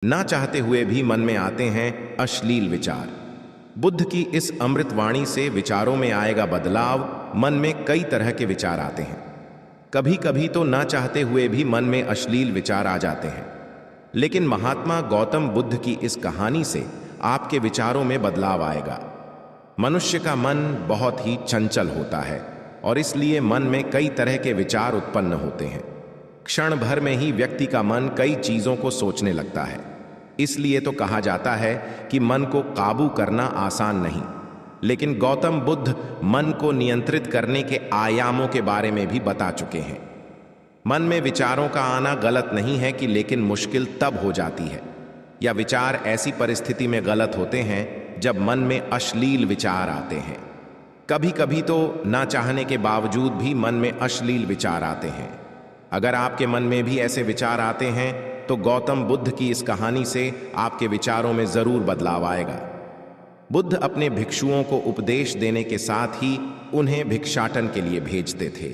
ना चाहते हुए भी मन में आते हैं अश्लील विचार। बुद्ध की इस अमृतवाणी से विचारों में आएगा बदलाव। मन में कई तरह के विचार आते हैं। कभी कभी तो ना चाहते हुए भी मन में अश्लील विचार आ जाते हैं, लेकिन महात्मा गौतम बुद्ध की इस कहानी से आपके विचारों में बदलाव आएगा। मनुष्य का मन बहुत ही चंचल होता है और इसलिए मन में कई तरह के विचार उत्पन्न होते हैं। क्षण भर में ही व्यक्ति का मन कई चीजों को सोचने लगता है। इसलिए तो कहा जाता है कि मन को काबू करना आसान नहीं, लेकिन गौतम बुद्ध मन को नियंत्रित करने के आयामों के बारे में भी बता चुके हैं। मन में विचारों का आना गलत नहीं है कि, लेकिन मुश्किल तब हो जाती है या विचार ऐसी परिस्थिति में गलत होते हैं जब मन में अश्लील विचार आते हैं। कभी कभी तो ना चाहने के बावजूद भी मन में अश्लील विचार आते हैं। अगर आपके मन में भी ऐसे विचार आते हैं तो गौतम बुद्ध की इस कहानी से आपके विचारों में जरूर बदलाव आएगा। बुद्ध अपने भिक्षुओं को उपदेश देने के साथ ही उन्हें भिक्षाटन के लिए भेजते थे।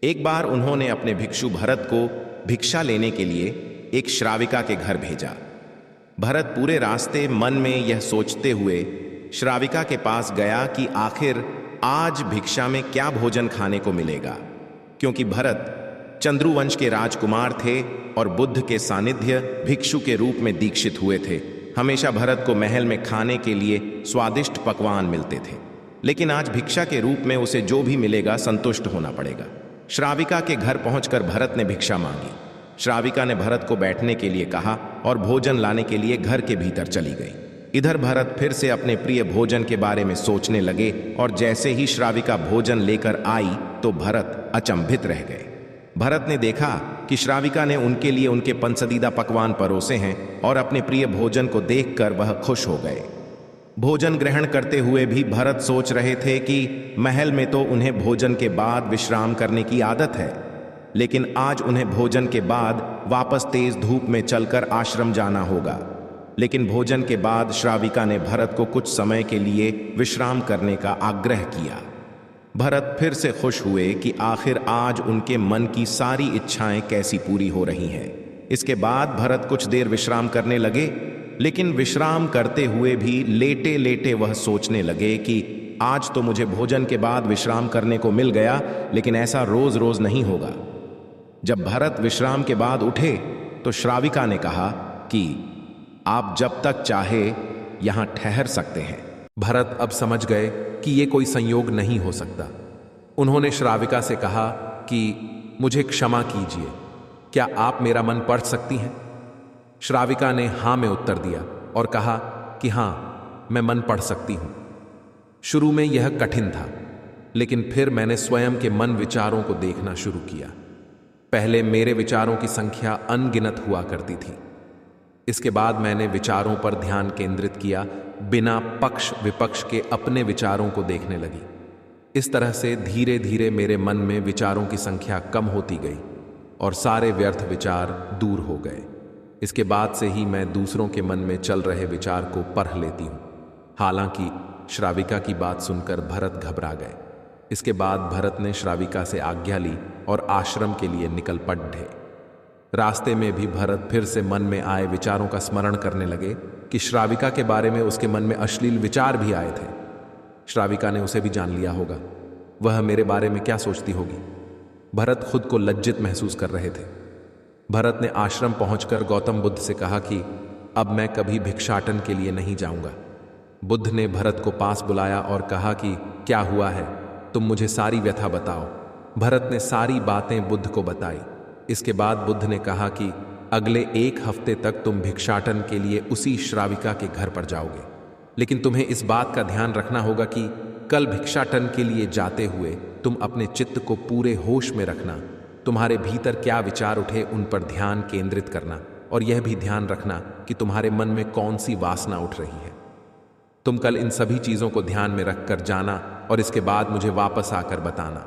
एक बार उन्होंने अपने भिक्षु भरत को भिक्षा लेने के लिए एक श्राविका के घर भेजा। भरत पूरे रास्ते मन में यह सोचते हुए श्राविका के पास गया कि आखिर आज भिक्षा में क्या भोजन खाने को मिलेगा, क्योंकि भरत चंद्रुवंश के राजकुमार थे और बुद्ध के सानिध्य भिक्षु के रूप में दीक्षित हुए थे। हमेशा भरत को महल में खाने के लिए स्वादिष्ट पकवान मिलते थे, लेकिन आज भिक्षा के रूप में उसे जो भी मिलेगा संतुष्ट होना पड़ेगा। श्राविका के घर पहुंचकर भरत ने भिक्षा मांगी। श्राविका ने भरत को बैठने के लिए कहा और भोजन लाने के लिए घर के भीतर चली गई। इधर भरत फिर से अपने प्रिय भोजन के बारे में सोचने लगे और जैसे ही श्राविका भोजन लेकर आई तो भरत अचंभित रह गए। भरत ने देखा कि श्राविका ने उनके लिए उनके पसंदीदा पकवान परोसे हैं और अपने प्रिय भोजन को देखकर वह खुश हो गए। भोजन ग्रहण करते हुए भी भरत सोच रहे थे कि महल में तो उन्हें भोजन के बाद विश्राम करने की आदत है, लेकिन आज उन्हें भोजन के बाद वापस तेज धूप में चलकर आश्रम जाना होगा। लेकिन भोजन के बाद श्राविका ने भरत को कुछ समय के लिए विश्राम करने का आग्रह किया। भरत फिर से खुश हुए कि आखिर आज उनके मन की सारी इच्छाएं कैसी पूरी हो रही हैं। इसके बाद भरत कुछ देर विश्राम करने लगे, लेकिन विश्राम करते हुए भी लेटे लेटे वह सोचने लगे कि आज तो मुझे भोजन के बाद विश्राम करने को मिल गया, लेकिन ऐसा रोज रोज नहीं होगा। जब भरत विश्राम के बाद उठे तो श्राविका ने कहा कि आप जब तक चाहे यहां ठहर सकते हैं। भरत अब समझ गए कि ये कोई संयोग नहीं हो सकता। उन्होंने श्राविका से कहा कि मुझे क्षमा कीजिए, क्या आप मेरा मन पढ़ सकती हैं? श्राविका ने हाँ में उत्तर दिया और कहा कि हाँ, मैं मन पढ़ सकती हूं। शुरू में यह कठिन था, लेकिन फिर मैंने स्वयं के मन विचारों को देखना शुरू किया। पहले मेरे विचारों की संख्या अनगिनत हुआ करती थी। इसके बाद मैंने विचारों पर ध्यान केंद्रित किया, बिना पक्ष विपक्ष के अपने विचारों को देखने लगी। इस तरह से धीरे धीरे मेरे मन में विचारों की संख्या कम होती गई और सारे व्यर्थ विचार दूर हो गए। इसके बाद से ही मैं दूसरों के मन में चल रहे विचार को पढ़ लेती हूँ। हालांकि श्राविका की बात सुनकर भरत घबरा गए। इसके बाद भरत ने श्राविका से आज्ञा ली और आश्रम के लिए निकल पड़े। रास्ते में भी भरत फिर से मन में आए विचारों का स्मरण करने लगे कि श्राविका के बारे में उसके मन में अश्लील विचार भी आए थे। श्राविका ने उसे भी जान लिया होगा, वह मेरे बारे में क्या सोचती होगी। भरत खुद को लज्जित महसूस कर रहे थे। भरत ने आश्रम पहुंचकर गौतम बुद्ध से कहा कि अब मैं कभी भिक्षाटन के लिए नहीं जाऊंगा। बुद्ध ने भरत को पास बुलाया और कहा कि क्या हुआ है, तुम मुझे सारी व्यथा बताओ। भरत ने सारी बातें बुद्ध को बताई। इसके बाद बुद्ध ने कहा कि अगले 1 हफ्ते तक तुम भिक्षाटन के लिए उसी श्राविका के घर पर जाओगे, लेकिन तुम्हें इस बात का ध्यान रखना होगा कि कल भिक्षाटन के लिए जाते हुए तुम अपने चित्त को पूरे होश में रखना। तुम्हारे भीतर क्या विचार उठे उन पर ध्यान केंद्रित करना और यह भी ध्यान रखना कि तुम्हारे मन में कौन सी वासना उठ रही है। तुम कल इन सभी चीजों को ध्यान में रखकर जाना और इसके बाद मुझे वापस आकर बताना।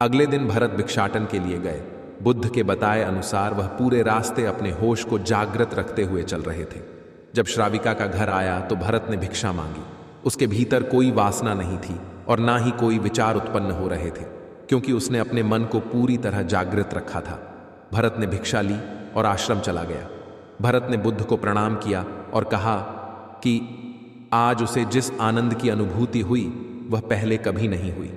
अगले दिन भरत भिक्षाटन के लिए गए। बुद्ध के बताए अनुसार वह पूरे रास्ते अपने होश को जागृत रखते हुए चल रहे थे। जब श्राविका का घर आया तो भरत ने भिक्षा मांगी। उसके भीतर कोई वासना नहीं थी और ना ही कोई विचार उत्पन्न हो रहे थे, क्योंकि उसने अपने मन को पूरी तरह जागृत रखा था। भरत ने भिक्षा ली और आश्रम चला गया। भरत ने बुद्ध को प्रणाम किया और कहा कि आज उसे जिस आनंद की अनुभूति हुई वह पहले कभी नहीं हुई।